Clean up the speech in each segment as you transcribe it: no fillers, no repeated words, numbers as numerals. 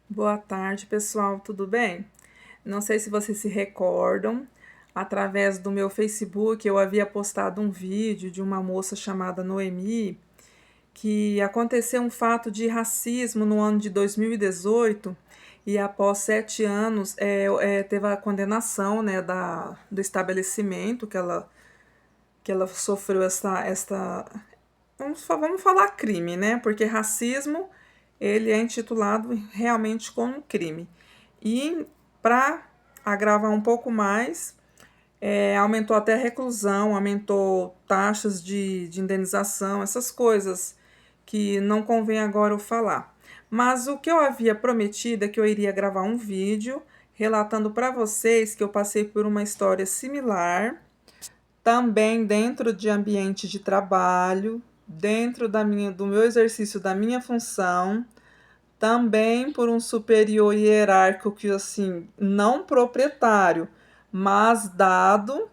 Boa tarde, pessoal, tudo bem? Não sei se vocês se recordam, através do meu Facebook eu havia postado um vídeo de uma moça chamada Noemi, que aconteceu um fato de racismo no ano de 2018 e após 7 anos teve a condenação, né, do estabelecimento que ela sofreu vamos falar crime, né? Porque racismo ele é intitulado realmente como um crime. E para agravar um pouco mais, aumentou até a reclusão, aumentou taxas de indenização, essas coisas que não convém agora eu falar. Mas o que eu havia prometido é que eu iria gravar um vídeo relatando para vocês que eu passei por uma história similar também dentro de ambiente de trabalho, dentro do meu exercício da minha função, também por um superior hierárquico que assim, não proprietário, mas dado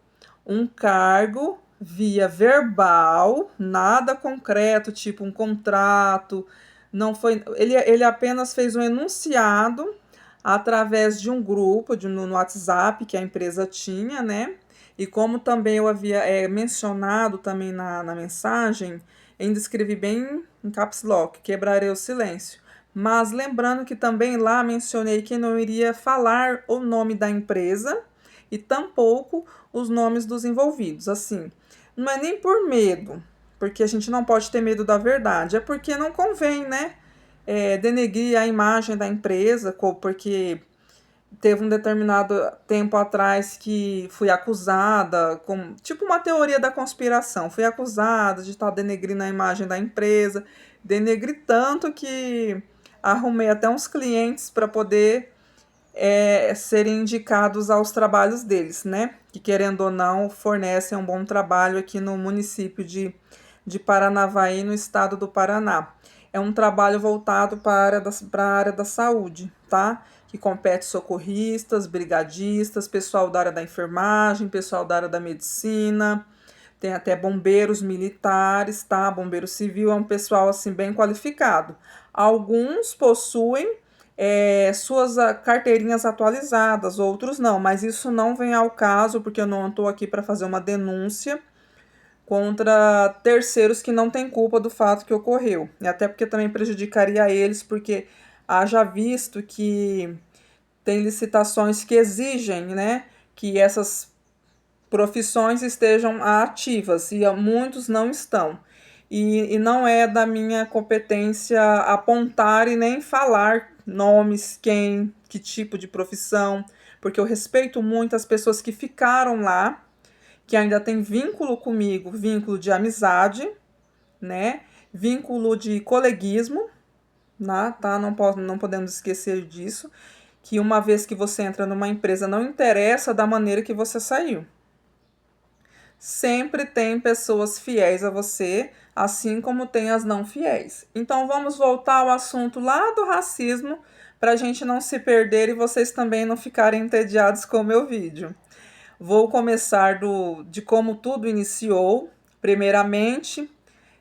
um cargo via verbal, nada concreto, tipo um contrato, não foi, ele apenas fez um enunciado através de um grupo no WhatsApp que a empresa tinha, né? E como também eu havia mencionado também na mensagem, ainda escrevi bem em caps lock, quebrarei o silêncio. Mas lembrando que também lá mencionei que não iria falar o nome da empresa e tampouco os nomes dos envolvidos. Assim, não é nem por medo, porque a gente não pode ter medo da verdade, é porque não convém, né? Denegrir a imagem da empresa, porque teve um determinado tempo atrás que fui acusada, com tipo uma teoria da conspiração, fui acusada de estar denegrindo a imagem da empresa, denegri tanto que arrumei até uns clientes para poder serem indicados aos trabalhos deles, né? Que querendo ou não fornecem um bom trabalho aqui no município de Paranavaí, no estado do Paraná. É um trabalho voltado para a área da saúde, tá? Que compete socorristas, brigadistas, pessoal da área da enfermagem, pessoal da área da medicina, tem até bombeiros militares, tá? Bombeiro civil é um pessoal assim bem qualificado. Alguns possuem suas carteirinhas atualizadas, outros não, mas isso não vem ao caso porque eu não estou aqui para fazer uma denúncia contra terceiros que não têm culpa do fato que ocorreu. E até porque também prejudicaria eles, porque haja visto que tem licitações que exigem, né, que essas profissões estejam ativas e muitos não estão. E não é da minha competência apontar e nem falar nomes, quem, que tipo de profissão, porque eu respeito muito as pessoas que ficaram lá, que ainda tem vínculo comigo, vínculo de amizade, né? Vínculo de coleguismo, né? Tá? Não podemos esquecer disso, que uma vez que você entra numa empresa, não interessa da maneira que você saiu. Sempre tem pessoas fiéis a você, assim como tem as não fiéis. Então vamos voltar ao assunto lá do racismo, para a gente não se perder e vocês também não ficarem entediados com o meu vídeo. Vou começar de como tudo iniciou. Primeiramente,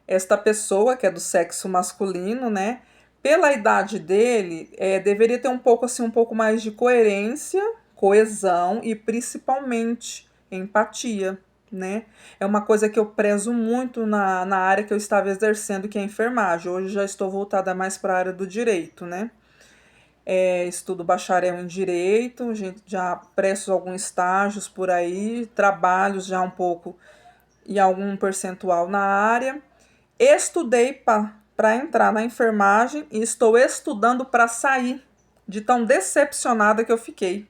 esta pessoa, que é do sexo masculino, né? Pela idade dele, deveria ter um pouco assim, um pouco mais de coerência, coesão e principalmente empatia, né? É uma coisa que eu prezo muito na área que eu estava exercendo, que é a enfermagem. Hoje já estou voltada mais para a área do direito, né? Estudo bacharel em direito, já presto alguns estágios por aí, trabalhos já um pouco e algum percentual na área. Estudei para entrar na enfermagem e estou estudando para sair, de tão decepcionada que eu fiquei.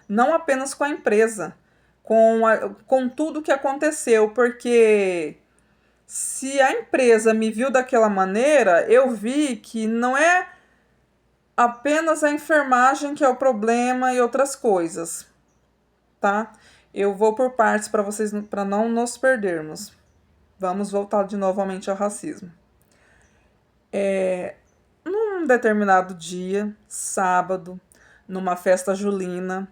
Não apenas com a empresa, com tudo que aconteceu, porque se a empresa me viu daquela maneira, eu vi que não é apenas a enfermagem que é o problema e outras coisas, tá? Eu vou por partes para vocês, para não nos perdermos. Vamos voltar de novamente ao racismo. Num determinado dia, sábado, numa festa julina,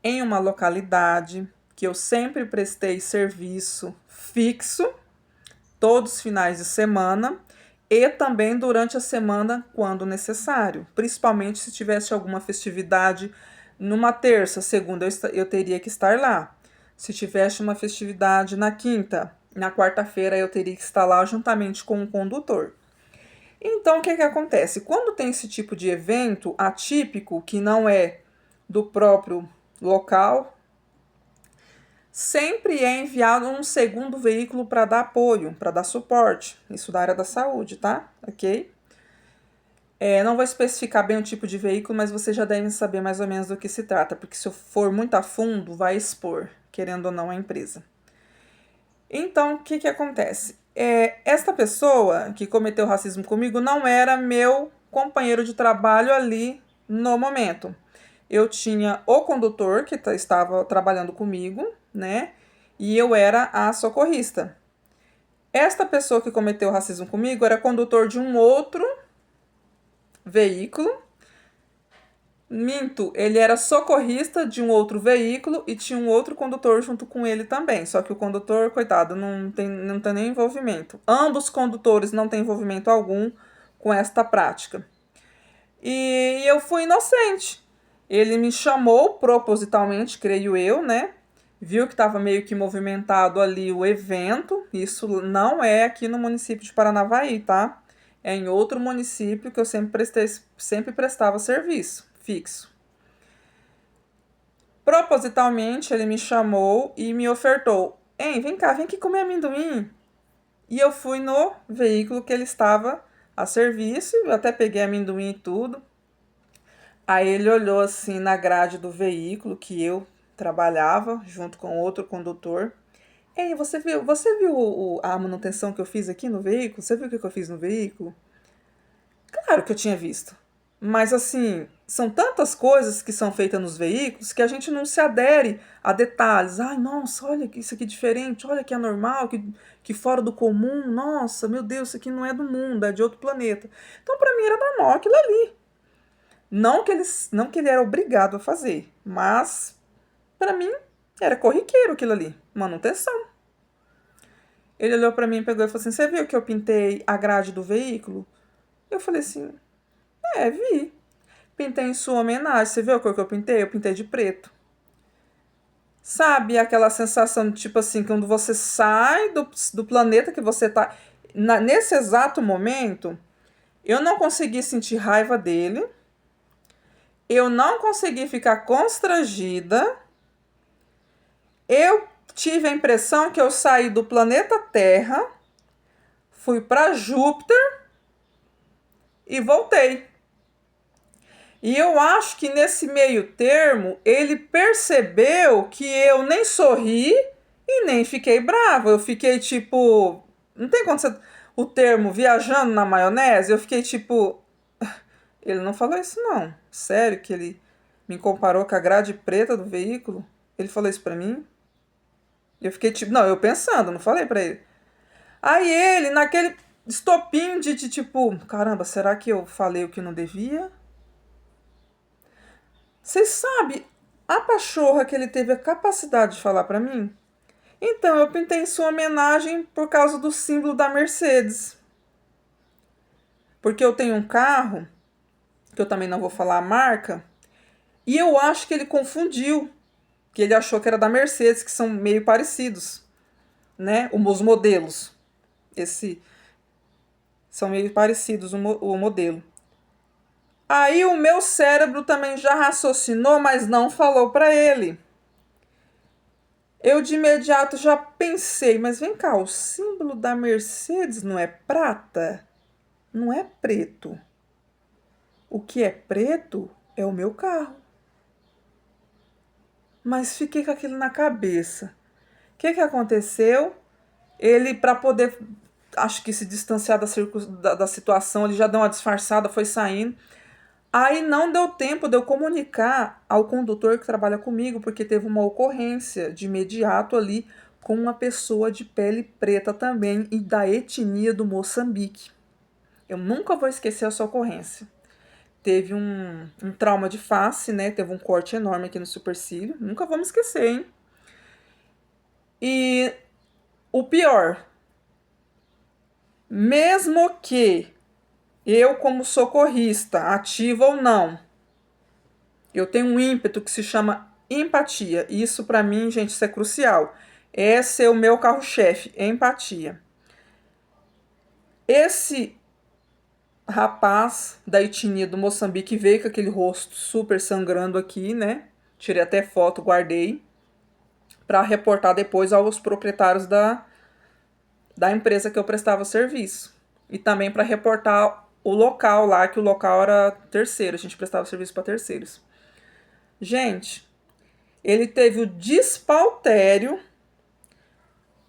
em uma localidade que eu sempre prestei serviço fixo, todos os finais de semana, e também durante a semana, quando necessário. Principalmente se tivesse alguma festividade numa terça, segunda, eu teria que estar lá. Se tivesse uma festividade na quinta, na quarta-feira, eu teria que estar lá juntamente com o condutor. Então, o que que acontece? Quando tem esse tipo de evento atípico, que não é do próprio local, sempre é enviado um segundo veículo para dar apoio, para dar suporte. Isso da área da saúde, tá? Ok? Não vou especificar bem o tipo de veículo, mas vocês já devem saber mais ou menos do que se trata, porque se eu for muito a fundo, vai expor, querendo ou não, a empresa. Então, o que que acontece? Esta pessoa que cometeu racismo comigo não era meu companheiro de trabalho ali no momento. Eu tinha o condutor que estava trabalhando comigo, né? E eu era a socorrista. Esta pessoa que cometeu racismo comigo era condutor de um outro veículo. Minto, ele era socorrista de um outro veículo e tinha um outro condutor junto com ele também. Só que o condutor, coitado, não tem nem envolvimento. Ambos condutores não têm envolvimento algum com esta prática. E eu fui inocente. Ele me chamou propositalmente, creio eu, né? Viu que estava meio que movimentado ali o evento. Isso não é aqui no município de Paranavaí, tá? É em outro município que eu sempre prestava serviço fixo. Propositalmente, ele me chamou e me ofertou: Ei, vem cá, vem aqui comer amendoim. E eu fui no veículo que ele estava a serviço, eu até peguei amendoim e tudo. Aí ele olhou assim na grade do veículo que eu trabalhava junto com outro condutor. Ei, você viu a manutenção que eu fiz aqui no veículo? Você viu o que eu fiz no veículo? Claro que eu tinha visto. Mas assim, são tantas coisas que são feitas nos veículos que a gente não se adere a detalhes. Ai, nossa, olha isso aqui é diferente, olha que é normal, que fora do comum, nossa, meu Deus, isso aqui não é do mundo, é de outro planeta. Então, para mim era normal aquilo ali. Não que ele era obrigado a fazer, mas para mim era corriqueiro aquilo ali, manutenção. Ele olhou para mim, pegou e falou assim: Você viu que eu pintei a grade do veículo? Eu falei assim: vi. Pintei em sua homenagem. Você viu a cor que eu pintei? Eu pintei de preto. Sabe aquela sensação de tipo assim, quando você sai do planeta que você tá. Nesse exato momento, eu não consegui sentir raiva dele. Eu não consegui ficar constrangida. Eu tive a impressão que eu saí do planeta Terra, fui para Júpiter e voltei. E eu acho que nesse meio termo ele percebeu que eu nem sorri e nem fiquei brava. Eu fiquei tipo. Não tem quando você. O termo viajando na maionese? Eu fiquei tipo. Ele não falou isso, não. Sério, que ele me comparou com a grade preta do veículo? Ele falou isso pra mim? Eu fiquei tipo. Não, eu pensando, não falei pra ele. Aí ele, naquele estopim de tipo. Caramba, será que eu falei o que não devia? Vocês sabem a pachorra que ele teve a capacidade de falar pra mim? Então, eu pintei em sua homenagem por causa do símbolo da Mercedes. Porque eu tenho um carro, que eu também não vou falar a marca, e eu acho que ele confundiu, que ele achou que era da Mercedes, que são meio parecidos, né? Os modelos. Esse são meio parecidos o modelo. Aí o meu cérebro também já raciocinou, mas não falou para ele. Eu de imediato já pensei, mas vem cá, o símbolo da Mercedes não é prata? Não é preto. O que é preto é o meu carro. Mas fiquei com aquilo na cabeça. O que aconteceu? Ele, para poder, acho que se distanciar da situação, ele já deu uma disfarçada, foi saindo. Aí não deu tempo de eu comunicar ao condutor que trabalha comigo, porque teve uma ocorrência de imediato ali com uma pessoa de pele preta também e da etnia do Moçambique. Eu nunca vou esquecer essa ocorrência. Teve um trauma de face, né? Teve um corte enorme aqui no supercílio. Nunca vamos esquecer, hein? E o pior, Mesmo que eu, como socorrista, ativa ou não, eu tenho um ímpeto que se chama empatia. Isso para mim, gente, isso é crucial. Esse é o meu carro-chefe, empatia. Esse rapaz da etnia do Moçambique veio com aquele rosto super sangrando aqui, né? Tirei até foto, guardei para reportar depois aos proprietários da empresa que eu prestava serviço. E também para reportar o local lá, que o local era terceiro, a gente prestava serviço para terceiros. Gente, ele teve o despautério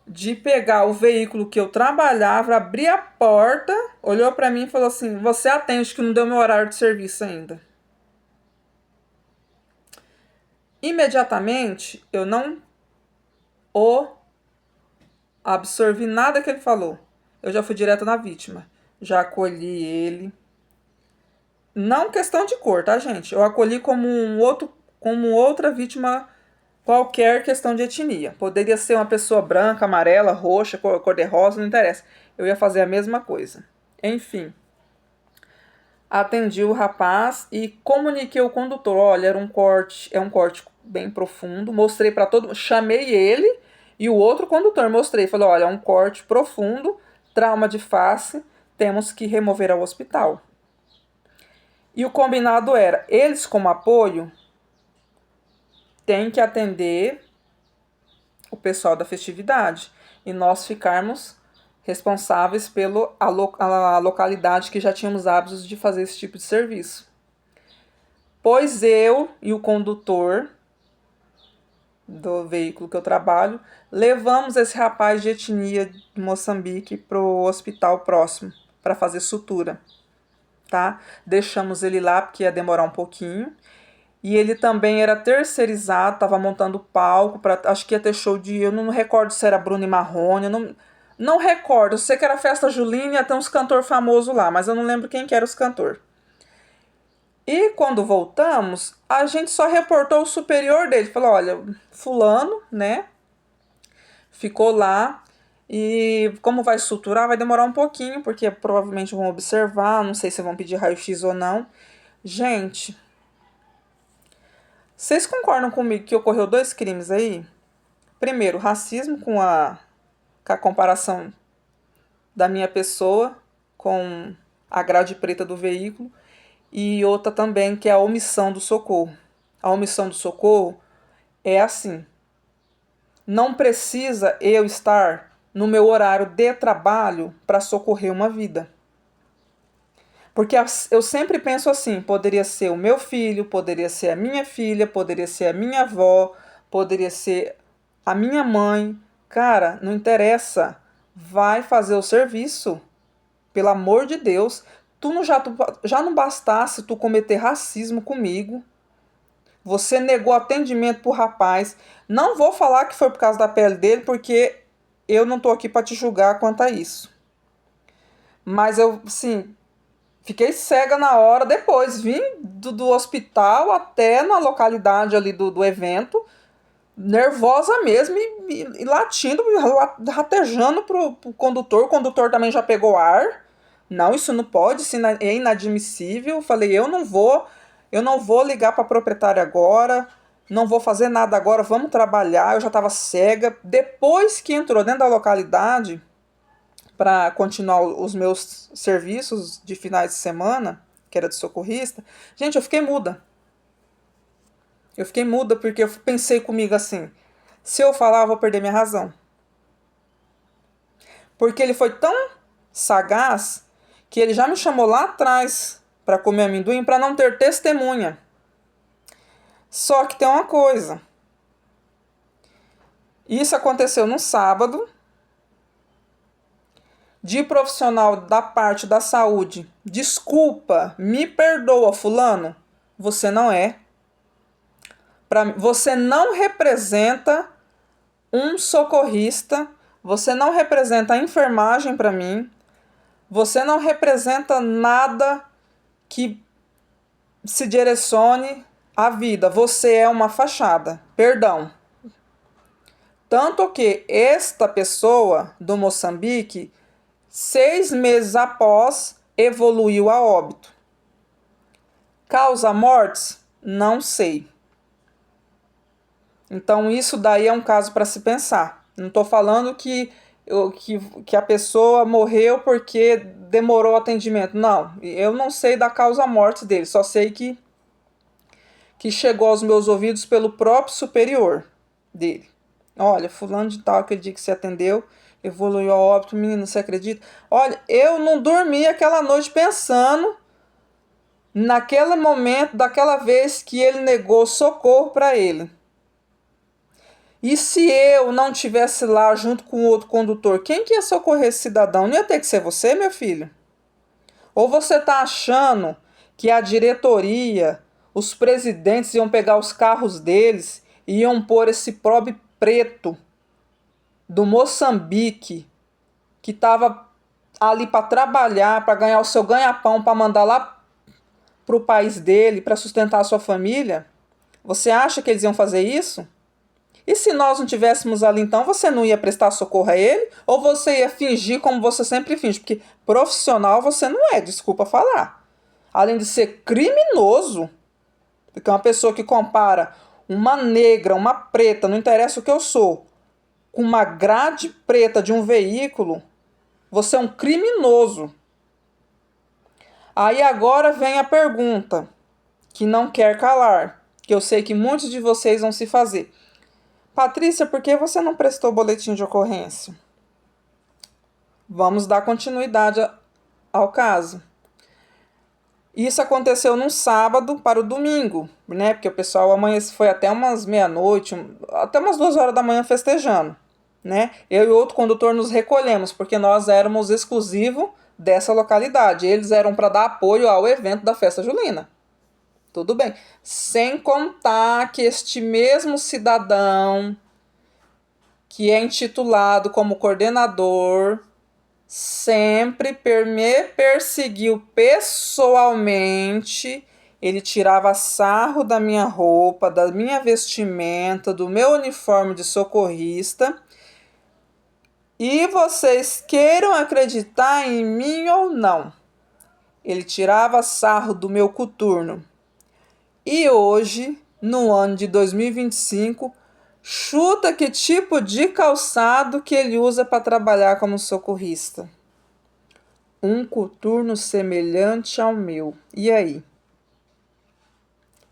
de pegar o veículo que eu trabalhava, abrir a porta, olhou para mim e falou assim: "Você atende que não deu meu horário de serviço ainda". Imediatamente, eu não o absorvi nada que ele falou. Eu já fui direto na vítima. Já acolhi ele. Não questão de cor, tá, gente? Eu acolhi como outra vítima, qualquer questão de etnia. Poderia ser uma pessoa branca, amarela, roxa, cor-de-rosa, não interessa. Eu ia fazer a mesma coisa. Enfim, atendi o rapaz e comuniquei ao condutor: olha, é um corte bem profundo. Mostrei para todo mundo, chamei ele e o outro condutor, mostrei, falei: olha, é um corte profundo, trauma de face, temos que remover ao hospital. E o combinado era, eles como apoio têm que atender o pessoal da festividade e nós ficarmos responsáveis pela a localidade que já tínhamos hábitos de fazer esse tipo de serviço. Pois eu e o condutor do veículo que eu trabalho levamos esse rapaz de etnia de Moçambique para o hospital próximo para fazer sutura, tá? Deixamos ele lá porque ia demorar um pouquinho. E ele também era terceirizado, estava montando palco, acho que ia ter show de... Eu não recordo se era Bruno e Marrone, não recordo. Eu sei que era festa julina e ia ter uns cantores famosos lá, mas eu não lembro quem que era os cantores. E quando voltamos, a gente só reportou o superior dele. Falou: olha, fulano, né, ficou lá e como vai suturar, vai demorar um pouquinho, porque provavelmente vão observar, não sei se vão pedir raio-x ou não. Gente... Vocês concordam comigo que ocorreu 2 crimes aí? Primeiro, racismo com a comparação da minha pessoa com a grade preta do veículo. E outra também, que é a omissão do socorro. A omissão do socorro é assim: não precisa eu estar no meu horário de trabalho para socorrer uma vida. Porque eu sempre penso assim, poderia ser o meu filho, poderia ser a minha filha, poderia ser a minha avó, poderia ser a minha mãe. Cara, não interessa. Vai fazer o serviço. Pelo amor de Deus. Já não bastasse tu cometer racismo comigo. Você negou atendimento pro rapaz. Não vou falar que foi por causa da pele dele, porque eu não tô aqui para te julgar quanto a isso. Mas eu, sim, fiquei cega na hora. Depois vim do hospital até na localidade ali do evento, nervosa mesmo e latindo, ratejando pro condutor. O condutor também já pegou ar. Não, isso não pode, isso é inadmissível. Falei: eu não vou ligar para a proprietária agora, não vou fazer nada agora, vamos trabalhar. Eu já estava cega. Depois que entrou dentro da localidade para continuar os meus serviços de finais de semana, que era de socorrista, gente, eu fiquei muda. Eu fiquei muda porque eu pensei comigo assim: se eu falar, eu vou perder minha razão. Porque ele foi tão sagaz que ele já me chamou lá atrás para comer amendoim para não ter testemunha. Só que tem uma coisa. Isso aconteceu no sábado. De profissional da parte da saúde: desculpa, me perdoa, fulano, você não é. Você não representa um socorrista, você não representa a enfermagem para mim, você não representa nada que se direcione à vida, você é uma fachada, perdão. Tanto que esta pessoa do Moçambique 6 meses após, evoluiu a óbito. Causa mortes? Não sei. Então, isso daí é um caso para se pensar. Não estou falando que a pessoa morreu porque demorou o atendimento. Não, eu não sei da causa-morte dele. Só sei que chegou aos meus ouvidos pelo próprio superior dele. Olha, fulano de tal, aquele dia que você atendeu, evoluiu a óbito. Menino, você acredita? Olha, eu não dormi aquela noite pensando naquele momento, daquela vez que ele negou socorro para ele. E se eu não tivesse lá junto com o outro condutor, quem que ia socorrer esse cidadão? Não ia ter que ser você, meu filho? Ou você está achando que a diretoria, os presidentes iam pegar os carros deles e iam pôr esse pobre preto do Moçambique, que estava ali para trabalhar, para ganhar o seu ganha-pão, para mandar lá para o país dele, para sustentar a sua família? Você acha que eles iam fazer isso? E se nós não tivéssemos ali, então, você não ia prestar socorro a ele? Ou você ia fingir como você sempre finge? Porque profissional você não é, desculpa falar. Além de ser criminoso, porque uma pessoa que compara uma negra, uma preta, não interessa o que eu sou, com uma grade preta de um veículo, você é um criminoso. Aí agora vem a pergunta, que não quer calar, que eu sei que muitos de vocês vão se fazer. Patrícia, por que você não prestou boletim de ocorrência? Vamos dar continuidade ao caso. Isso aconteceu num sábado para o domingo, né? Porque o pessoal foi até umas meia-noite, até umas 2 horas da manhã festejando, né? Eu e outro condutor nos recolhemos, porque nós éramos exclusivos dessa localidade. Eles eram para dar apoio ao evento da festa julina. Tudo bem. Sem contar que este mesmo cidadão, que é intitulado como coordenador, sempre me perseguiu pessoalmente. Ele tirava sarro da minha roupa, da minha vestimenta, do meu uniforme de socorrista. E vocês queiram acreditar em mim ou não, ele tirava sarro do meu coturno. E hoje, no ano de 2025, chuta que tipo de calçado que ele usa para trabalhar como socorrista. Um coturno semelhante ao meu. E aí?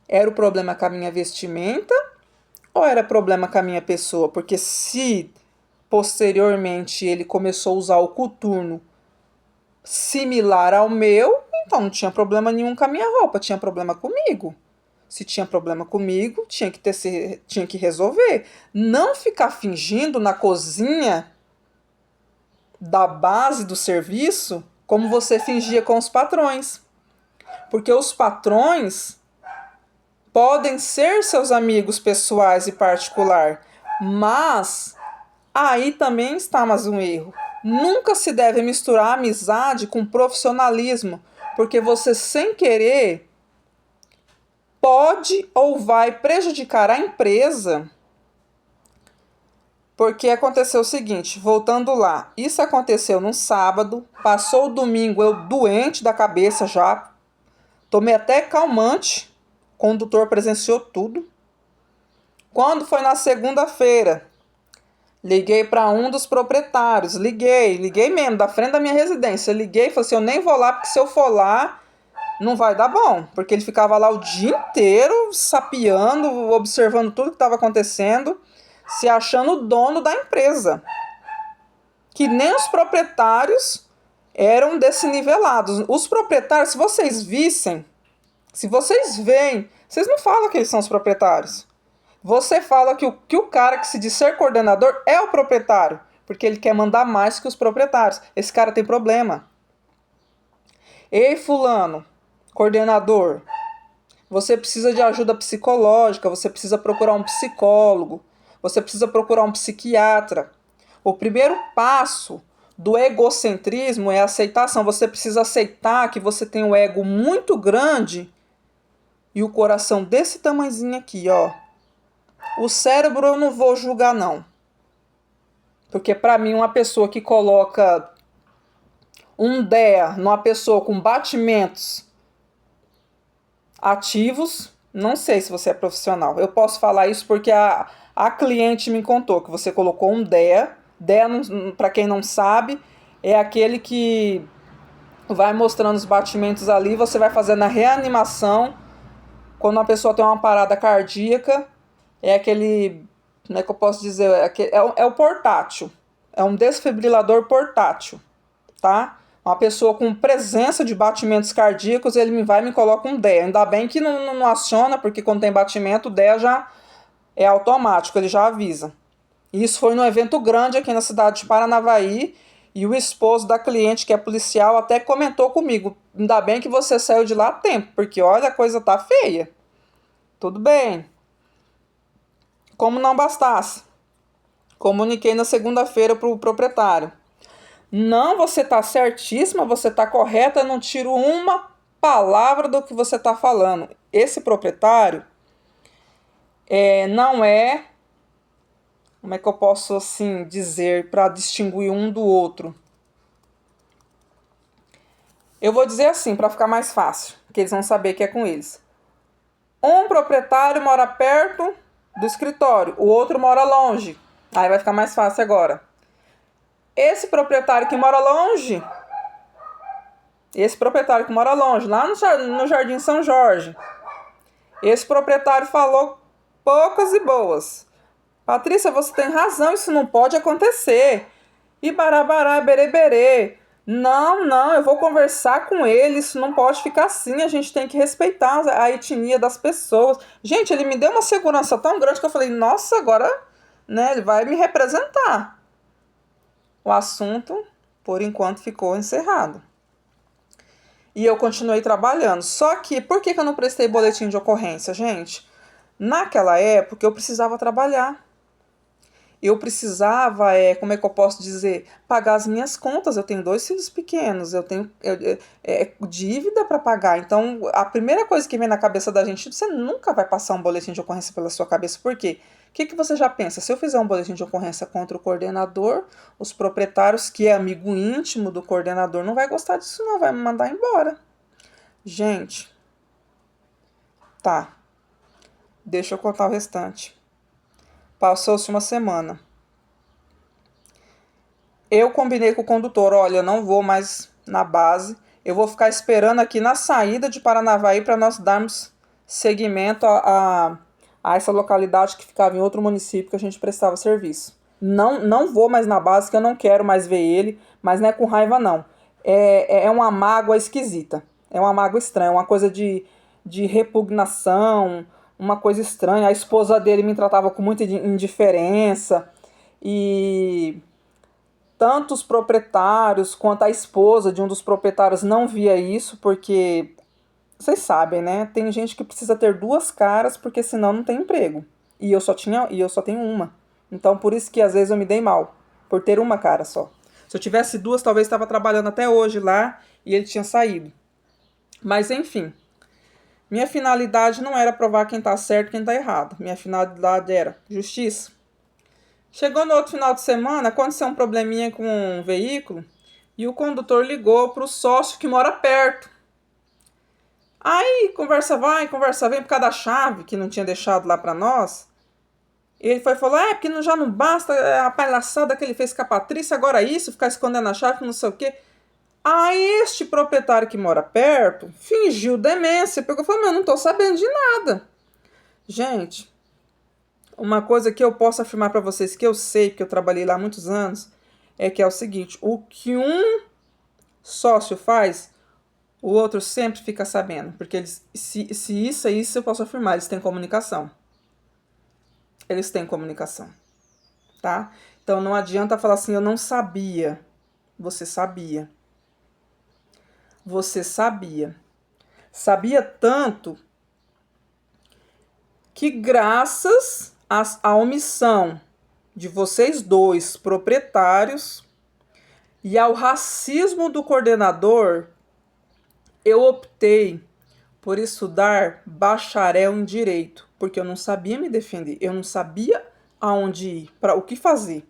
Era o problema com a minha vestimenta ou era problema com a minha pessoa? Porque se posteriormente ele começou a usar o coturno similar ao meu, então não tinha problema nenhum com a minha roupa, tinha problema comigo. Se tinha problema comigo, tinha que resolver. Não ficar fingindo na cozinha da base do serviço como você fingia com os patrões. Porque os patrões podem ser seus amigos pessoais e particular, mas aí também está mais um erro. Nunca se deve misturar amizade com profissionalismo, porque você sem querer pode ou vai prejudicar a empresa. Porque aconteceu o seguinte, voltando lá, isso aconteceu num sábado, passou o domingo, eu doente da cabeça já, tomei até calmante, o condutor presenciou tudo. Quando foi na segunda-feira, liguei para um dos proprietários, liguei mesmo, da frente da minha residência, liguei e falei assim, eu nem vou lá, porque se eu for lá, não vai dar bom, porque ele ficava lá o dia inteiro sapeando, observando tudo que estava acontecendo, se achando o dono da empresa. Que nem os proprietários eram desnivelados. Os proprietários, se vocês vissem, se vocês veem, vocês não falam que eles são os proprietários. Você fala que o cara que se diz ser coordenador é o proprietário, porque ele quer mandar mais que os proprietários. Esse cara tem problema. Ei, fulano, coordenador, você precisa de ajuda psicológica, você precisa procurar um psicólogo, você precisa procurar um psiquiatra. O primeiro passo do egocentrismo é a aceitação. Você precisa aceitar que você tem um ego muito grande e o coração desse tamanhozinho aqui, ó. O cérebro eu não vou julgar, não. Porque para mim uma pessoa que coloca um DEA numa pessoa com batimentos ativos, não sei se você é profissional. Eu posso falar isso porque a cliente me contou que você colocou um DEA. DEA, para quem não sabe, é aquele que vai mostrando os batimentos ali, você vai fazendo a reanimação. Quando uma pessoa tem uma parada cardíaca, é aquele, como é que eu posso dizer, é o portátil. É um desfibrilador portátil, tá? Uma pessoa com presença de batimentos cardíacos, ele vai e me coloca um DEA. Ainda bem que não aciona, porque quando tem batimento, o DEA já é automático, ele já avisa. Isso foi num evento grande aqui na cidade de Paranavaí, e o esposo da cliente, que é policial, até comentou comigo: ainda bem que você saiu de lá a tempo, porque olha, a coisa tá feia. Tudo bem. Como não bastasse, comuniquei na segunda-feira para o proprietário: não, você tá certíssima, você tá correta, eu não tiro uma palavra do que você tá falando. Esse proprietário não é, como é que eu posso assim dizer, para distinguir um do outro? Eu vou dizer assim, para ficar mais fácil, que eles vão saber que é com eles. Um proprietário mora perto do escritório, o outro mora longe. Aí vai ficar mais fácil agora. Esse proprietário que mora longe, lá no Jardim São Jorge, esse proprietário falou poucas e boas. Patrícia, você tem razão, isso não pode acontecer. E barabará, bereberê. Não, eu vou conversar com ele, isso não pode ficar assim, a gente tem que respeitar a etnia das pessoas. Gente, ele me deu uma segurança tão grande que eu falei, nossa, agora, né, ele vai me representar. O assunto, por enquanto, ficou encerrado. E eu continuei trabalhando. Só que, por que eu não prestei boletim de ocorrência, gente? Naquela época, eu precisava trabalhar. Eu precisava, como é que eu posso dizer, pagar as minhas contas. Eu tenho 2 filhos pequenos, eu tenho dívida para pagar. Então, a primeira coisa que vem na cabeça da gente, você nunca vai passar um boletim de ocorrência pela sua cabeça. Por quê? O que você já pensa? Se eu fizer um boletim de ocorrência contra o coordenador, os proprietários, que é amigo íntimo do coordenador, não vai gostar disso não, vai me mandar embora. Gente, tá, deixa eu contar o restante. Passou-se uma semana. Eu combinei com o condutor, olha, eu não vou mais na base, eu vou ficar esperando aqui na saída de Paranavaí para nós darmos seguimento a essa localidade que ficava em outro município que a gente prestava serviço. Não vou mais na base, que eu não quero mais ver ele, mas não é com raiva não. É uma mágoa esquisita, é uma mágoa estranha, é uma coisa de repugnação, uma coisa estranha. A esposa dele me tratava com muita indiferença e tanto os proprietários quanto a esposa de um dos proprietários não via isso, porque vocês sabem, né? Tem gente que precisa ter 2 caras porque senão não tem emprego. E eu só tenho uma. Então por isso que às vezes eu me dei mal, por ter uma cara só. Se eu tivesse 2, talvez estava trabalhando até hoje lá e ele tinha saído. Mas enfim, minha finalidade não era provar quem tá certo e quem tá errado. Minha finalidade era justiça. Chegou no outro final de semana, aconteceu um probleminha com um veículo e o condutor ligou para o sócio que mora perto. Aí, conversa vai, conversa vem por causa da chave que não tinha deixado lá para nós. Ele falou, porque já não basta a palhaçada que ele fez com a Patrícia, agora isso, ficar escondendo a chave, não sei o quê. Aí este proprietário que mora perto fingiu demência, porque eu falei, eu não tô sabendo de nada. Gente, uma coisa que eu posso afirmar para vocês, que eu sei, porque eu trabalhei lá há muitos anos, é que é o seguinte, o que um sócio faz, o outro sempre fica sabendo, porque eles, se isso é isso, eu posso afirmar, eles têm comunicação. Eles têm comunicação, tá? Então não adianta falar assim, eu não sabia. Você sabia. Você sabia. Sabia tanto que graças à omissão de vocês 2 proprietários e ao racismo do coordenador, eu optei por estudar bacharel em direito, porque eu não sabia me defender, eu não sabia aonde ir, para o que fazer.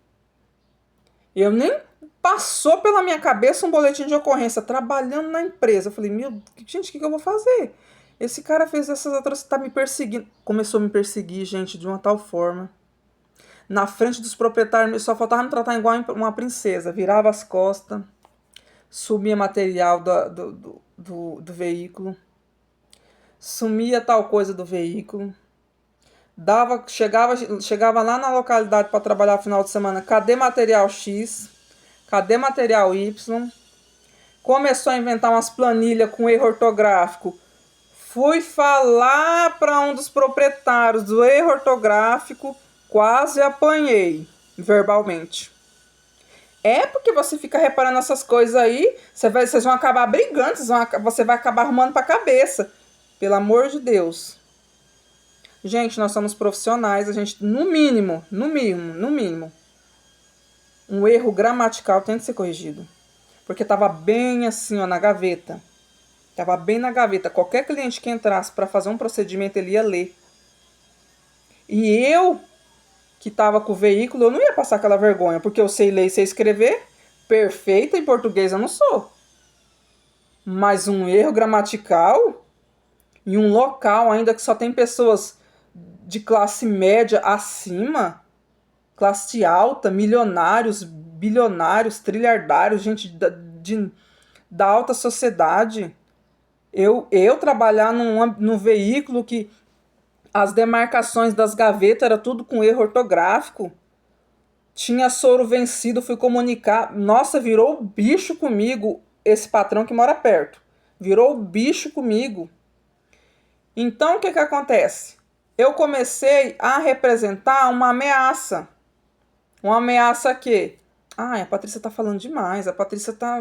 Eu nem Passou pela minha cabeça um boletim de ocorrência, trabalhando na empresa. Eu falei, gente, o que eu vou fazer? Esse cara fez essas atrocidades, tá me perseguindo. Começou a me perseguir, gente, de uma tal forma. Na frente dos proprietários, só faltava me tratar igual uma princesa. Virava as costas, sumia material do veículo, sumia tal coisa do veículo. Chegava lá na localidade para trabalhar no final de semana. Cadê material X? Cadê material Y? Começou a inventar umas planilhas com erro ortográfico. Fui falar para um dos proprietários do erro ortográfico, quase apanhei verbalmente. É porque você fica reparando essas coisas aí, vocês vão acabar brigando, você vai acabar arrumando para a cabeça. Pelo amor de Deus. Gente, nós somos profissionais, a gente, no mínimo, um erro gramatical tem que ser corrigido. Porque estava bem assim, ó, na gaveta. Estava bem na gaveta. Qualquer cliente que entrasse para fazer um procedimento, ele ia ler. E eu, que estava com o veículo, eu não ia passar aquela vergonha, porque eu sei ler e sei escrever. Perfeita em português eu não sou. Mas um erro gramatical, em um local ainda que só tem pessoas de classe média acima, classe alta, milionários, bilionários, trilhardários, gente da alta sociedade. Eu trabalhar num veículo que as demarcações das gavetas era tudo com erro ortográfico. Tinha soro vencido, fui comunicar. Nossa, virou bicho comigo esse patrão que mora perto. Virou bicho comigo. Então, o que acontece? Eu comecei a representar uma ameaça. Uma ameaça que... a Patrícia tá falando demais, a Patrícia tá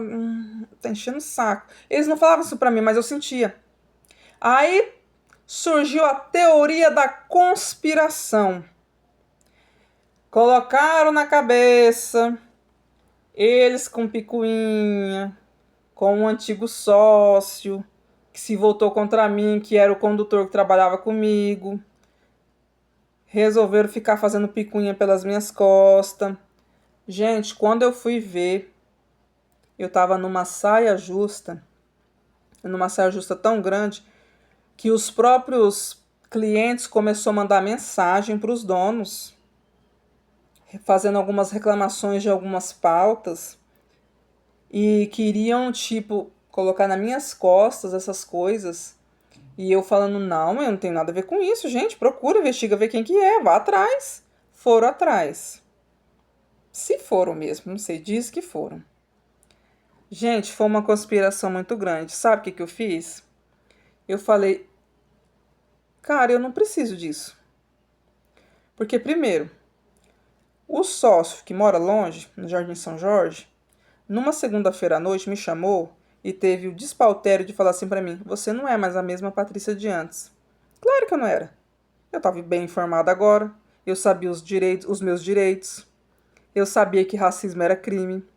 enchendo o saco. Eles não falavam isso pra mim, mas eu sentia. Aí surgiu a teoria da conspiração. Colocaram na cabeça, eles com picuinha, com um antigo sócio, que se voltou contra mim, que era o condutor que trabalhava comigo. Resolveram ficar fazendo picuinha pelas minhas costas. Gente, quando eu fui ver, eu tava numa saia justa tão grande, que os próprios clientes começaram a mandar mensagem para os donos, fazendo algumas reclamações de algumas pautas, e queriam, tipo, colocar nas minhas costas essas coisas. E eu falando, não, eu não tenho nada a ver com isso, gente. Procura, investiga, ver quem que é, vá atrás. Foram atrás. Se foram mesmo, não sei, diz que foram. Gente, foi uma conspiração muito grande. Sabe o que eu fiz? Eu falei, cara, eu não preciso disso. Porque, primeiro, o sócio que mora longe, no Jardim São Jorge, numa segunda-feira à noite me chamou e teve o despautério de falar assim pra mim, você não é mais a mesma Patrícia de antes. Claro que eu não era. Eu estava bem informada agora, eu sabia os meus direitos, eu sabia que racismo era crime,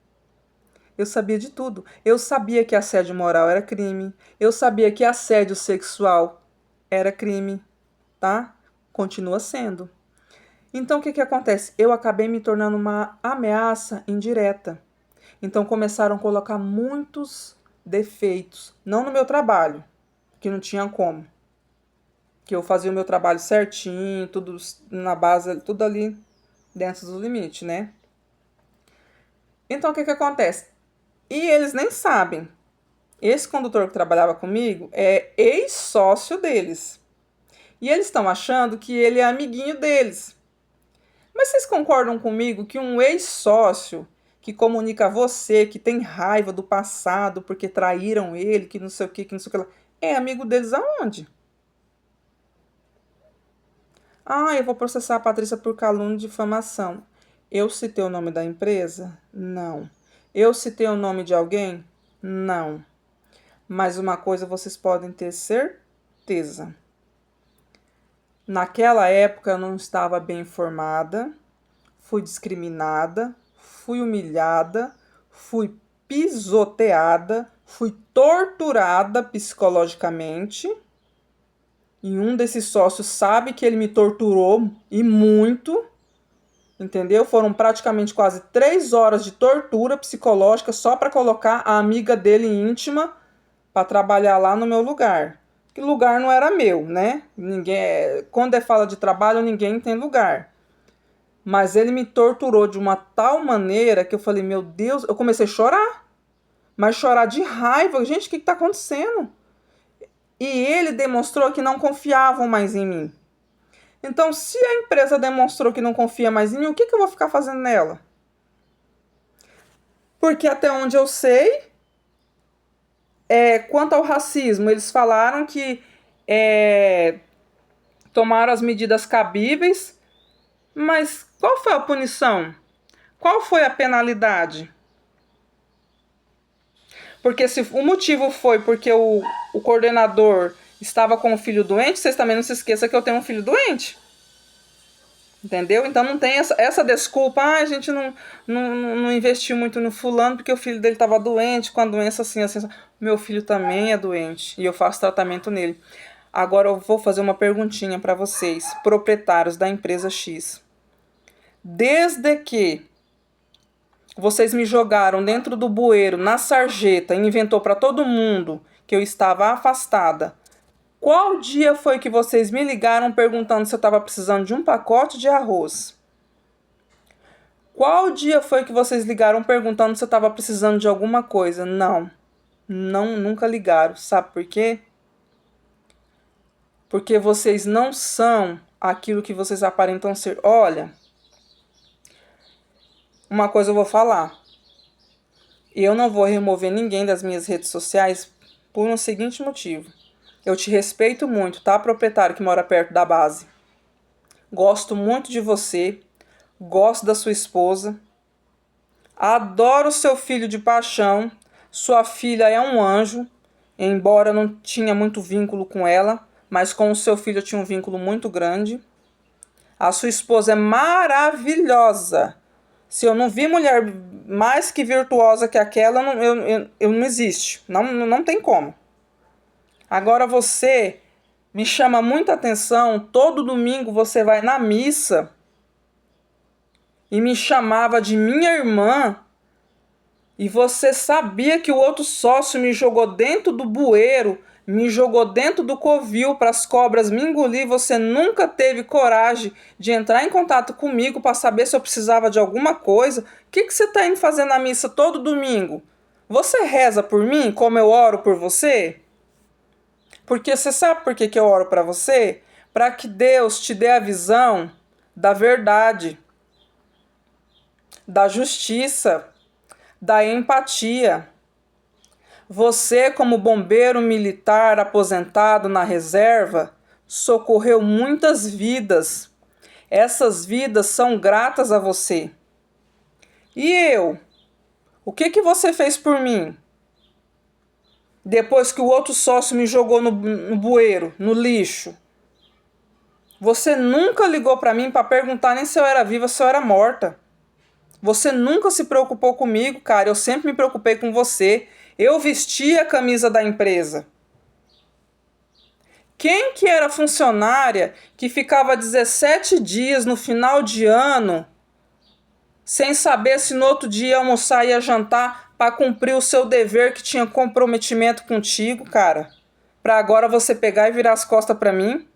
eu sabia de tudo. Eu sabia que assédio moral era crime, eu sabia que assédio sexual era crime, tá? Continua sendo. Então o que acontece? Eu acabei me tornando uma ameaça indireta. Então começaram a colocar muitos defeitos, não no meu trabalho, que não tinha como. Que eu fazia o meu trabalho certinho, tudo na base, tudo ali dentro do limite, né? Então o que acontece? E eles nem sabem. Esse condutor que trabalhava comigo é ex-sócio deles. E eles estão achando que ele é amiguinho deles. Mas vocês concordam comigo que um ex-sócio que comunica a você, que tem raiva do passado porque traíram ele, que não sei o que não sei o que lá, é amigo deles aonde? Eu vou processar a Patrícia por calúnia e difamação. Eu citei o nome da empresa? Não. Eu citei o nome de alguém? Não. Mas uma coisa vocês podem ter certeza. Naquela época eu não estava bem informada, fui discriminada, fui humilhada, fui pisoteada, fui torturada psicologicamente. E um desses sócios sabe que ele me torturou e muito. entendeu? Foram praticamente quase 3 horas de tortura psicológica só para colocar a amiga dele íntima para trabalhar lá no meu lugar. Que lugar não era meu, né? Ninguém, quando fala de trabalho, ninguém tem lugar. Mas ele me torturou de uma tal maneira que eu falei, meu Deus, eu comecei a chorar. Mas chorar de raiva. Gente, o que está acontecendo? E ele demonstrou que não confiavam mais em mim. Então, se a empresa demonstrou que não confia mais em mim, o que eu vou ficar fazendo nela? Porque até onde eu sei, quanto ao racismo, eles falaram que tomaram as medidas cabíveis, mas qual foi a punição? Qual foi a penalidade? Porque se o motivo foi porque o coordenador estava com o filho doente, vocês também não se esqueçam que eu tenho um filho doente. Entendeu? Então não tem essa desculpa, a gente não investiu muito no fulano porque o filho dele estava doente, com a doença assim. Meu filho também é doente e eu faço tratamento nele. Agora eu vou fazer uma perguntinha para vocês, proprietários da empresa X. Desde que vocês me jogaram dentro do bueiro, na sarjeta, e inventou para todo mundo que eu estava afastada, qual dia foi que vocês me ligaram perguntando se eu estava precisando de um pacote de arroz? Qual dia foi que vocês ligaram perguntando se eu estava precisando de alguma coisa? Não, nunca ligaram. Sabe por quê? Porque vocês não são aquilo que vocês aparentam ser. Olha, uma coisa eu vou falar. Eu não vou remover ninguém das minhas redes sociais por um seguinte motivo. Eu te respeito muito, tá, proprietário que mora perto da base? Gosto muito de você, gosto da sua esposa, adoro seu filho de paixão, sua filha é um anjo, embora não tinha muito vínculo com ela, mas com o seu filho eu tinha um vínculo muito grande. A sua esposa é maravilhosa. Se eu não vi mulher mais que virtuosa que aquela, eu não existe, não tem como. Agora você me chama muita atenção, todo domingo você vai na missa e me chamava de minha irmã e você sabia que o outro sócio me jogou dentro do bueiro, me jogou dentro do covil para as cobras me engolir, você nunca teve coragem de entrar em contato comigo para saber se eu precisava de alguma coisa. O que você está indo fazer na missa todo domingo? Você reza por mim como eu oro por você? Porque você sabe por que eu oro para você? Para que Deus te dê a visão da verdade, da justiça, da empatia. Você, como bombeiro militar aposentado na reserva, socorreu muitas vidas. Essas vidas são gratas a você. E eu? O que você fez por mim? Depois que o outro sócio me jogou no bueiro, no lixo. Você nunca ligou para mim para perguntar nem se eu era viva ou se eu era morta. Você nunca se preocupou comigo, cara. Eu sempre me preocupei com você. Eu vesti a camisa da empresa. Quem que era funcionária que ficava 17 dias no final de ano sem saber se no outro dia ia almoçar e ia jantar para cumprir o seu dever que tinha comprometimento contigo, cara? Para agora você pegar e virar as costas para mim?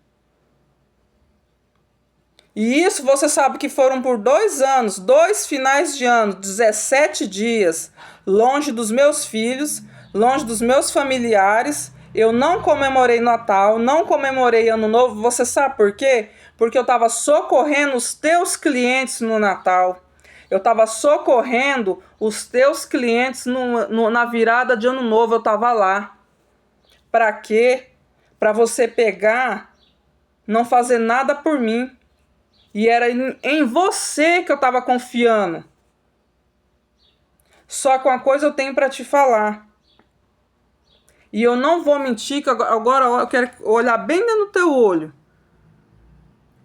E isso você sabe que foram por 2 anos, 2 finais de ano, 17 dias, longe dos meus filhos, longe dos meus familiares. Eu não comemorei Natal, não comemorei Ano Novo. Você sabe por quê? Porque eu estava socorrendo os teus clientes no Natal. Eu estava socorrendo os teus clientes na virada de Ano Novo. Eu estava lá. Para quê? Para você pegar, não fazer nada por mim. E era em você que eu estava confiando. Só que uma coisa eu tenho para te falar. E eu não vou mentir, que agora eu quero olhar bem dentro do teu olho.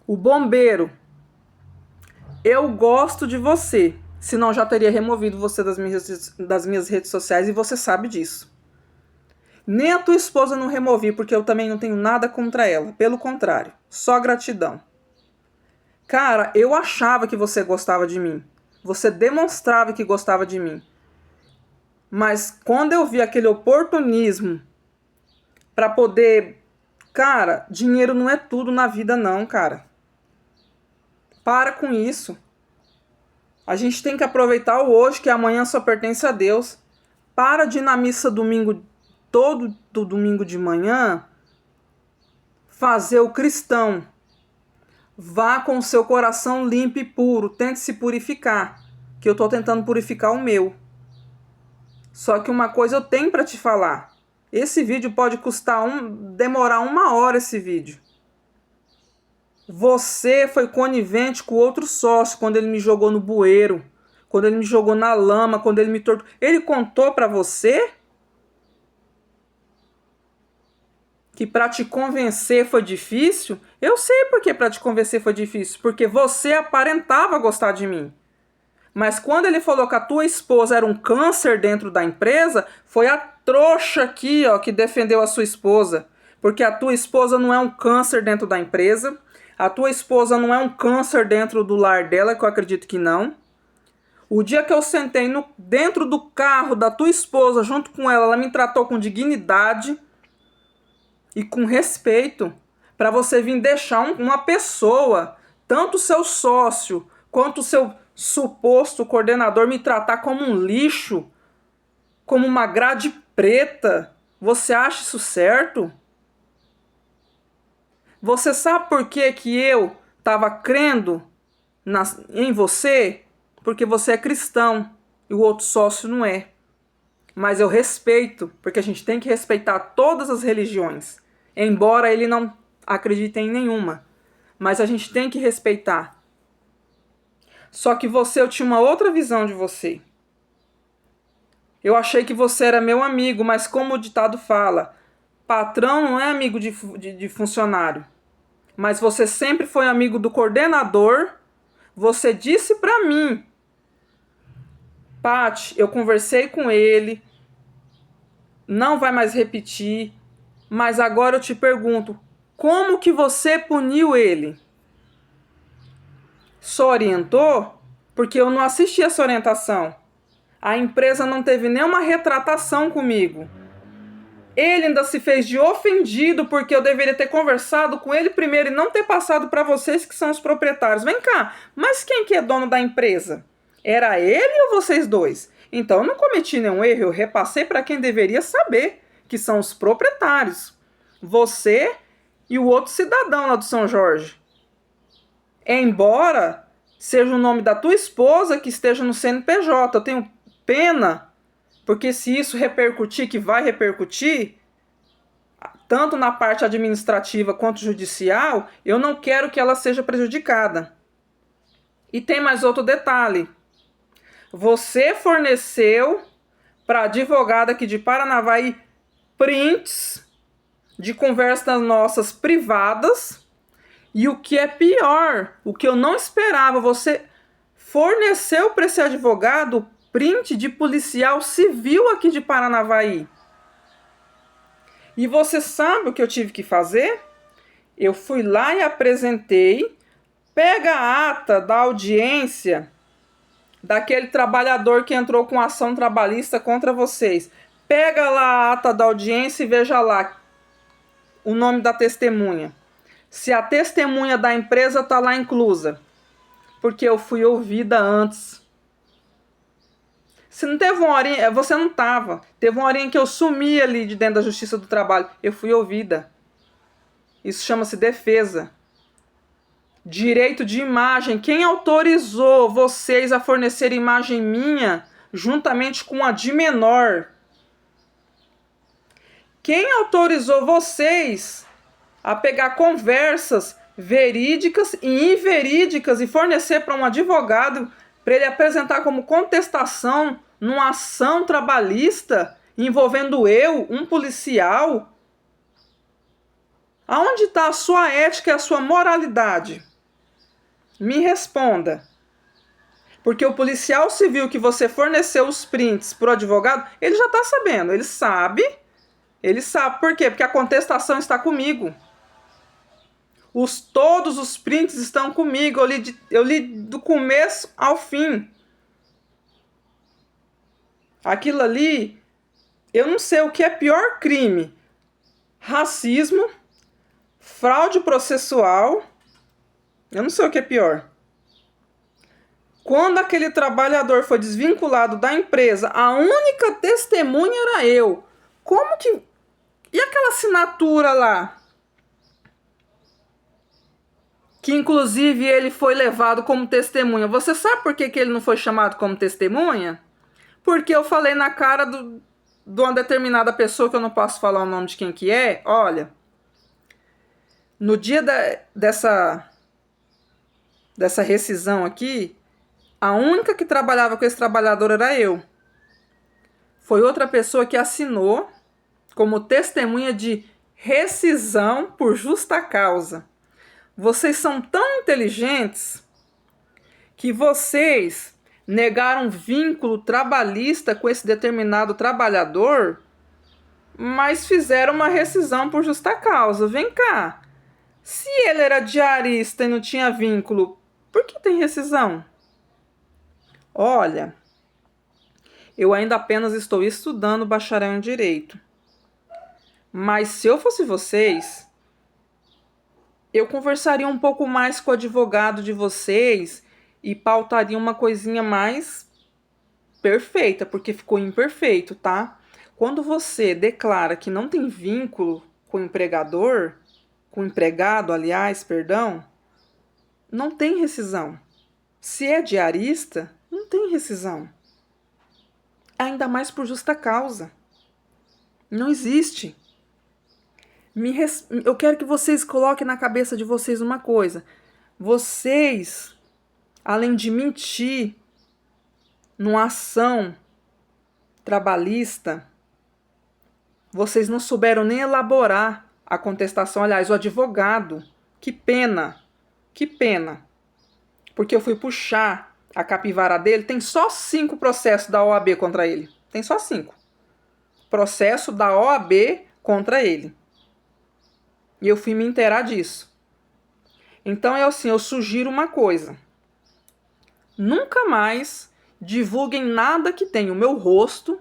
O bombeiro. Eu gosto de você. Senão eu já teria removido você das minhas redes sociais e você sabe disso. Nem a tua esposa não removi, porque eu também não tenho nada contra ela. Pelo contrário, só gratidão. Cara, eu achava que você gostava de mim. Você demonstrava que gostava de mim. Mas quando eu vi aquele oportunismo para poder... Cara, dinheiro não é tudo na vida não, cara. Para com isso. A gente tem que aproveitar o hoje, que amanhã só pertence a Deus. Para de ir na missa domingo, todo do domingo de manhã, fazer o cristão. Vá com o seu coração limpo e puro. Tente se purificar. Que eu estou tentando purificar o meu. Só que uma coisa eu tenho para te falar. Esse vídeo pode demorar 1 hora esse vídeo. Você foi conivente com o outro sócio quando ele me jogou no bueiro, quando ele me jogou na lama, quando ele me torturou. Ele contou para você que para te convencer foi difícil? Eu sei porque para te convencer foi difícil, porque você aparentava gostar de mim. Mas quando ele falou que a tua esposa era um câncer dentro da empresa, foi a trouxa aqui, ó, que defendeu a sua esposa. Porque a tua esposa não é um câncer dentro da empresa, a tua esposa não é um câncer dentro do lar dela, que eu acredito que não. O dia que eu sentei dentro do carro da tua esposa, junto com ela, ela me tratou com dignidade e com respeito, para você vir deixar uma pessoa, tanto o seu sócio quanto o seu suposto coordenador, me tratar como um lixo, como uma grade preta. Você acha isso certo? Você sabe por que eu estava crendo em você? Porque você é cristão e o outro sócio não é. Mas eu respeito, porque a gente tem que respeitar todas as religiões, embora ele não acredite em nenhuma. Mas a gente tem que respeitar. Só que eu tinha uma outra visão de você. Eu achei que você era meu amigo, mas como o ditado fala, patrão não é amigo de funcionário. Mas você sempre foi amigo do coordenador. Você disse pra mim, Paty, eu conversei com ele, não vai mais repetir, mas agora eu te pergunto, como que você puniu ele? Só orientou? Porque eu não assisti essa orientação. A empresa não teve nenhuma retratação comigo. Ele ainda se fez de ofendido porque eu deveria ter conversado com ele primeiro e não ter passado para vocês que são os proprietários. Vem cá, mas quem que é dono da empresa? Era ele ou vocês dois? Então eu não cometi nenhum erro, eu repassei para quem deveria saber, que são os proprietários. Você e o outro cidadão lá do São Jorge. Embora seja o nome da tua esposa que esteja no CNPJ, eu tenho pena, porque se isso repercutir, que vai repercutir, tanto na parte administrativa quanto judicial, eu não quero que ela seja prejudicada. E tem mais outro detalhe. Você forneceu para a advogada aqui de Paranavaí prints de conversas nossas privadas. E o que é pior, o que eu não esperava, você forneceu para esse advogado print de policial civil aqui de Paranavaí. E você sabe o que eu tive que fazer? Eu fui lá e apresentei, pega a ata da audiência daquele trabalhador que entrou com ação trabalhista contra vocês. Pega lá a ata da audiência e veja lá o nome da testemunha. Se a testemunha da empresa está lá inclusa. Porque eu fui ouvida antes. Se não teve uma horinha, você não estava. Teve uma horinha que eu sumi ali de dentro da Justiça do Trabalho. Eu fui ouvida. Isso chama-se defesa. Direito de imagem. Quem autorizou vocês a fornecer imagem minha juntamente com a de menor? Quem autorizou vocês a pegar conversas verídicas e inverídicas e fornecer para um advogado para ele apresentar como contestação numa ação trabalhista envolvendo eu, um policial? Aonde está a sua ética e a sua moralidade? Me responda. Porque o policial civil que você forneceu os prints para o advogado, ele já está sabendo, ele sabe. Ele sabe por quê? Porque a contestação está comigo. Todos os prints estão comigo. Eu li do começo ao fim. Aquilo ali, eu não sei o que é pior crime. Racismo, fraude processual. Eu não sei o que é pior. Quando aquele trabalhador foi desvinculado da empresa, a única testemunha era eu. Como que... E aquela assinatura lá? Que inclusive ele foi levado como testemunha. Você sabe por que ele não foi chamado como testemunha? Porque eu falei na cara de uma determinada pessoa, que eu não posso falar o nome de quem que é. Olha, no dia dessa rescisão aqui, a única que trabalhava com esse trabalhador era eu. Foi outra pessoa que assinou como testemunha de rescisão por justa causa. Vocês são tão inteligentes que vocês negaram vínculo trabalhista com esse determinado trabalhador, mas fizeram uma rescisão por justa causa. Vem cá. Se ele era diarista e não tinha vínculo, por que tem rescisão? Olha, eu ainda apenas estou estudando bacharel em Direito. Mas se eu fosse vocês, eu conversaria um pouco mais com o advogado de vocês e pautaria uma coisinha mais perfeita, porque ficou imperfeito, tá? Quando você declara que não tem vínculo com o empregador, com o empregado, aliás, perdão, não tem rescisão. Se é diarista, não tem rescisão. Ainda mais por justa causa. Não existe. Eu quero que vocês coloquem na cabeça de vocês uma coisa. Vocês, além de mentir numa ação trabalhista, vocês não souberam nem elaborar a contestação. Aliás, o advogado, que pena, porque eu fui puxar a capivara dele, tem só 5 processos da OAB contra ele. Tem só 5. Processo da OAB contra ele. E eu fui me inteirar disso. Então é assim, eu sugiro uma coisa. Nunca mais divulguem nada que tenha o meu rosto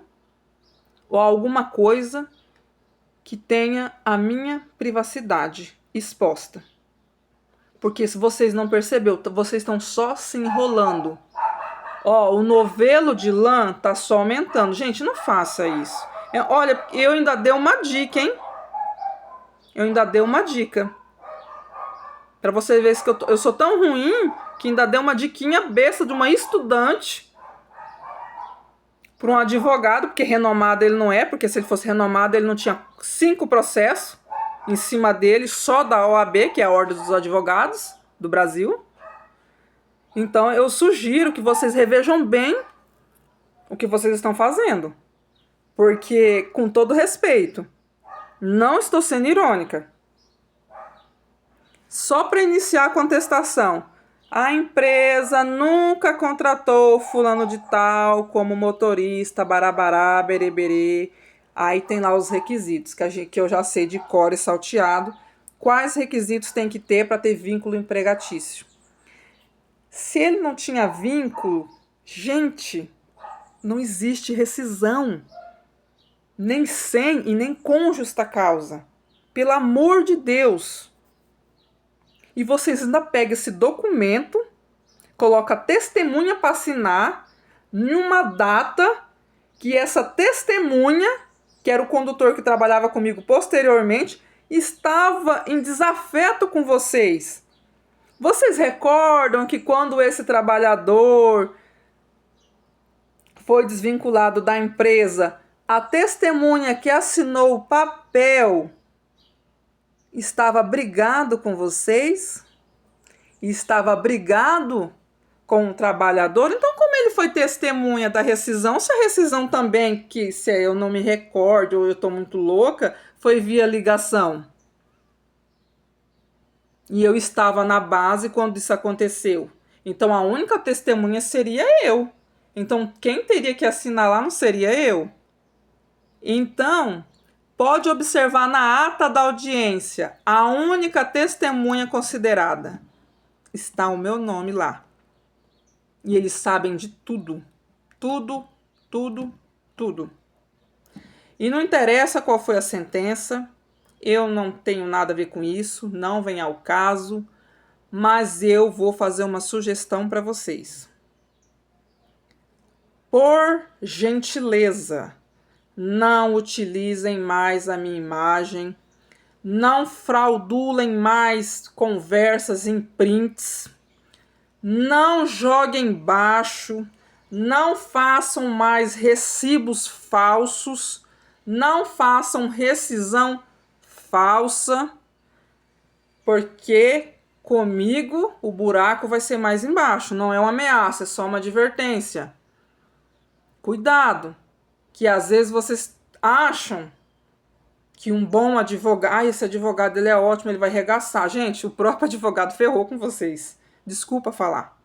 ou alguma coisa que tenha a minha privacidade exposta. Porque se vocês não perceberam, vocês estão só se enrolando. Ó, o novelo de lã tá só aumentando. Gente, não faça isso. Olha, eu ainda dei uma dica, hein? Eu ainda dei uma dica. Pra você ver que eu sou tão ruim que ainda dei uma diquinha besta de uma estudante para um advogado, porque renomado ele não é, porque se ele fosse renomado ele não tinha 5 processos em cima dele, só da OAB, que é a Ordem dos Advogados do Brasil. Então eu sugiro que vocês revejam bem o que vocês estão fazendo. Porque, com todo respeito, não estou sendo irônica. Só para iniciar a contestação. A empresa nunca contratou fulano de tal como motorista, barabará, bereberê. Aí tem lá os requisitos, que eu já sei de cor e salteado. Quais requisitos tem que ter para ter vínculo empregatício? Se ele não tinha vínculo, gente, não existe rescisão. Nem sem e nem com justa causa. Pelo amor de Deus. E vocês ainda pegam esse documento, coloca testemunha para assinar em uma data que essa testemunha, que era o condutor que trabalhava comigo posteriormente, estava em desafeto com vocês. Vocês recordam que quando esse trabalhador foi desvinculado da empresa, a testemunha que assinou o papel estava brigado com vocês? Estava brigado com o trabalhador? Então, como ele foi testemunha da rescisão, se a rescisão também, que se eu não me recordo ou eu estou muito louca, foi via ligação? E eu estava na base quando isso aconteceu. Então, a única testemunha seria eu. Então, quem teria que assinar lá não seria eu? Então, Pode observar na ata da audiência, a única testemunha considerada. Está o meu nome lá. E eles sabem de tudo. Tudo, tudo, tudo. E não interessa qual foi a sentença, eu não tenho nada a ver com isso, não vem ao caso, mas eu vou fazer uma sugestão para vocês. Por gentileza, não utilizem mais a minha imagem, não fraudulem mais conversas em prints, não joguem baixo, não façam mais recibos falsos, não façam rescisão falsa, porque comigo o buraco vai ser mais embaixo. Não é uma ameaça, é só uma advertência. Cuidado, que às vezes vocês acham que um bom advogado, esse advogado ele é ótimo, ele vai arregaçar. Gente, o próprio advogado ferrou com vocês. Desculpa falar.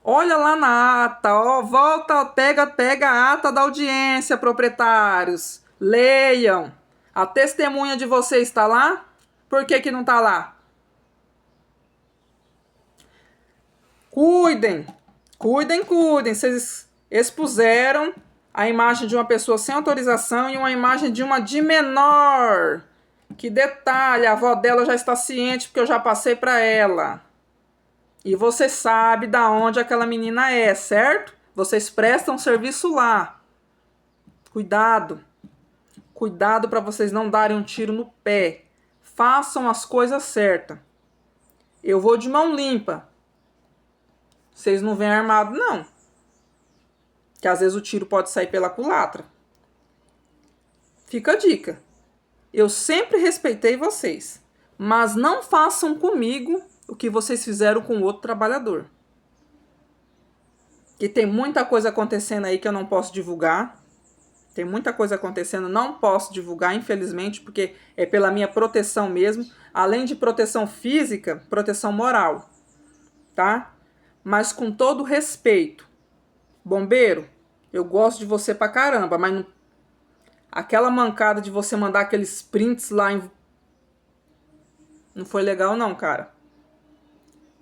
Olha lá na ata, ó, volta, pega a ata da audiência, proprietários. Leiam. A testemunha de vocês está lá? Por que não está lá? Cuidem. Vocês expuseram a imagem de uma pessoa sem autorização e uma imagem de uma de menor. Que detalhe, a avó dela já está ciente porque eu já passei para ela. E você sabe da onde aquela menina é, certo? Vocês prestam serviço lá. Cuidado. Cuidado para vocês não darem um tiro no pé. Façam as coisas certas. Eu vou de mão limpa. Vocês não vêm armados, não. Que às vezes o tiro pode sair pela culatra. Fica a dica. Eu sempre respeitei vocês. Mas não façam comigo o que vocês fizeram com o outro trabalhador. Que tem muita coisa acontecendo aí que eu não posso divulgar. Tem muita coisa acontecendo, não posso divulgar, infelizmente, porque é pela minha proteção mesmo. Além de proteção física, proteção moral. Tá? Mas com todo respeito. Bombeiro, eu gosto de você pra caramba, mas não... aquela mancada de você mandar aqueles prints lá não foi legal não, cara.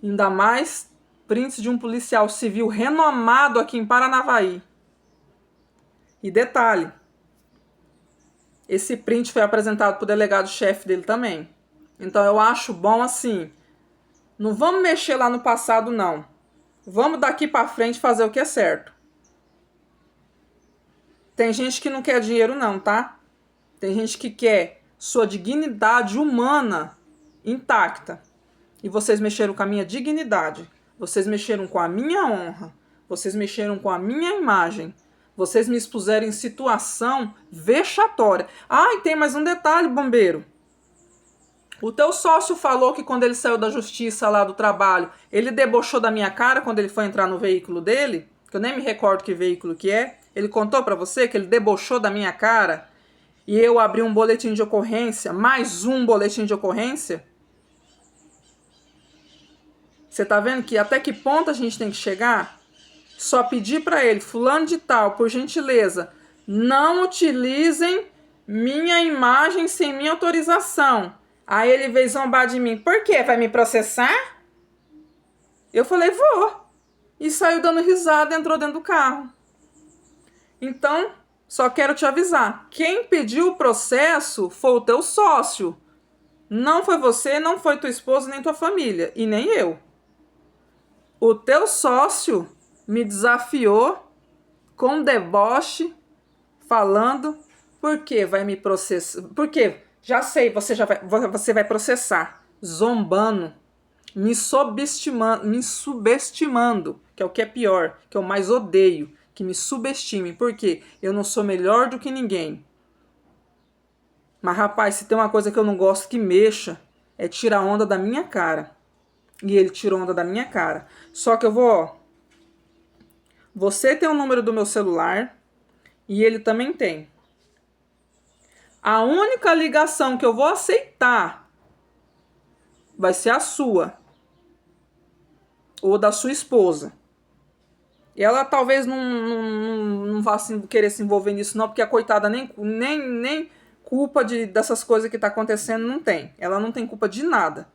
Ainda mais prints de um policial civil renomado aqui em Paranavaí. E detalhe, esse print foi apresentado pro delegado-chefe dele também. Então eu acho bom assim, não vamos mexer lá no passado não. Vamos daqui pra frente fazer o que é certo. Tem gente que não quer dinheiro não, tá? Tem gente que quer sua dignidade humana intacta. E vocês mexeram com a minha dignidade. Vocês mexeram com a minha honra. Vocês mexeram com a minha imagem. Vocês me expuseram em situação vexatória. Ah, e tem mais um detalhe, bombeiro. O teu sócio falou que quando ele saiu da justiça lá do trabalho, ele debochou da minha cara quando ele foi entrar no veículo dele, que eu nem me recordo que veículo que é. Ele contou pra você que ele debochou da minha cara e eu abri um boletim de ocorrência, mais um boletim de ocorrência? Você tá vendo que até que ponto a gente tem que chegar? Só pedir pra ele, fulano de tal, por gentileza, não utilizem minha imagem sem minha autorização. Aí ele veio zombar de mim. Por quê? Vai me processar? Eu falei, vou. E saiu dando risada e entrou dentro do carro. Então, só quero te avisar. Quem pediu o processo foi o teu sócio. Não foi você, não foi tua esposa, nem tua família. E nem eu. O teu sócio me desafiou com deboche, falando, por que vai me processar? Por quê? Já sei, você vai processar. Zombando, me subestimando, que é o que é pior, que eu mais odeio, que me subestimem. Por quê? Eu não sou melhor do que ninguém. Mas, rapaz, se tem uma coisa que eu não gosto que mexa, é tirar onda da minha cara. E ele tirou onda da minha cara. Só que eu vou, ó. Você tem o número do meu celular e ele também tem. A única ligação que eu vou aceitar vai ser a sua ou da sua esposa. Ela talvez não vá querer se envolver nisso, não, porque a coitada nem culpa dessas coisas que tá acontecendo não tem. Ela não tem culpa de nada.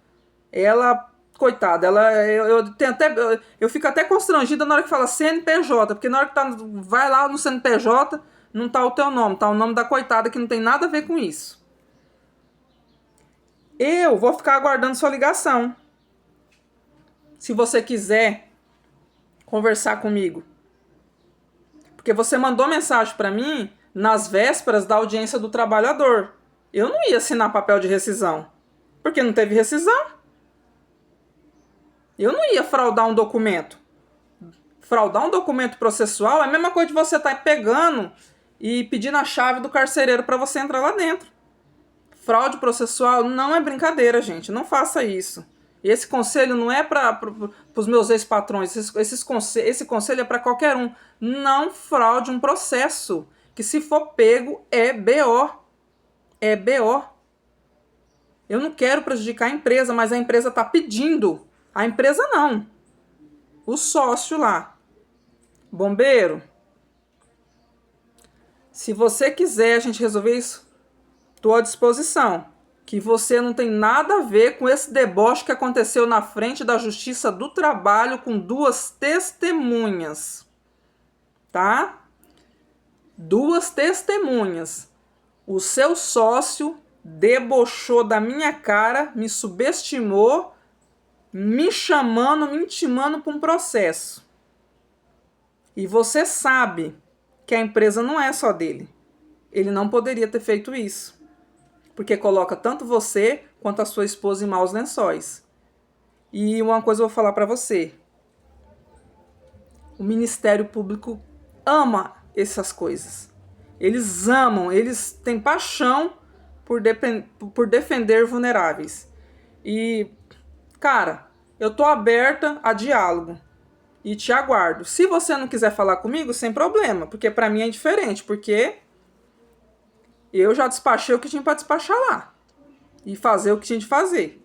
Ela, coitada, eu tenho até, eu fico até constrangida na hora que fala CNPJ, porque na hora que vai lá no CNPJ, não tá o teu nome, tá o nome da coitada que não tem nada a ver com isso. Eu vou ficar aguardando sua ligação. Se você quiser conversar comigo. Porque você mandou mensagem para mim nas vésperas da audiência do trabalhador. Eu não ia assinar papel de rescisão, porque não teve rescisão. Eu não ia fraudar um documento. Fraudar um documento processual é a mesma coisa de você estar pegando e pedindo a chave do carcereiro para você entrar lá dentro. Fraude processual não é brincadeira, gente. Não faça isso. Esse conselho não é para os meus ex-patrões. Esse conselho é para qualquer um. Não fraude um processo. Que se for pego, é BO. É BO. Eu não quero prejudicar a empresa, mas a empresa está pedindo. A empresa não. O sócio lá. Bombeiro. Se você quiser a gente resolver isso, estou à disposição. Que você não tem nada a ver com esse deboche que aconteceu na frente da Justiça do Trabalho com 2 testemunhas. Tá? 2 testemunhas. O seu sócio debochou da minha cara, me subestimou, me chamando, me intimando para um processo. E você sabe que a empresa não é só dele. Ele não poderia ter feito isso. Porque coloca tanto você quanto a sua esposa em maus lençóis. E uma coisa eu vou falar para você. O Ministério Público ama essas coisas. Eles amam, eles têm paixão por defender vulneráveis. E, cara, eu tô aberta a diálogo e te aguardo. Se você não quiser falar comigo, sem problema, porque para mim é diferente, porque eu já despachei o que tinha para despachar lá e fazer o que tinha de fazer.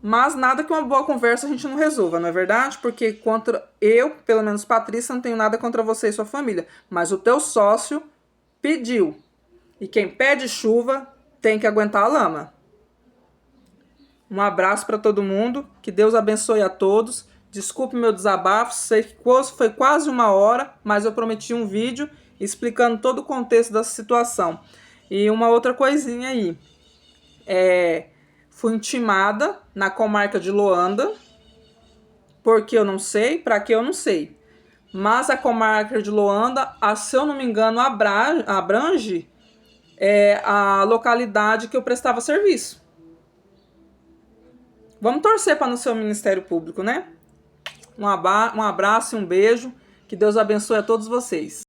Mas nada que uma boa conversa a gente não resolva, não é verdade? Porque contra eu, pelo menos Patrícia, não tenho nada contra você e sua família. Mas o teu sócio pediu. E quem pede chuva tem que aguentar a lama. Um abraço para todo mundo. Que Deus abençoe a todos. Desculpe meu desabafo. Sei que foi quase 1 hora, mas eu prometi um vídeo explicando todo o contexto dessa situação. E uma outra coisinha aí. Fui intimada na comarca de Loanda, porque eu não sei, para que eu não sei. Mas a comarca de Loanda, se eu não me engano, abrange a localidade que eu prestava serviço. Vamos torcer para não ser o Ministério Público, né? Um abraço e um beijo. Que Deus abençoe a todos vocês.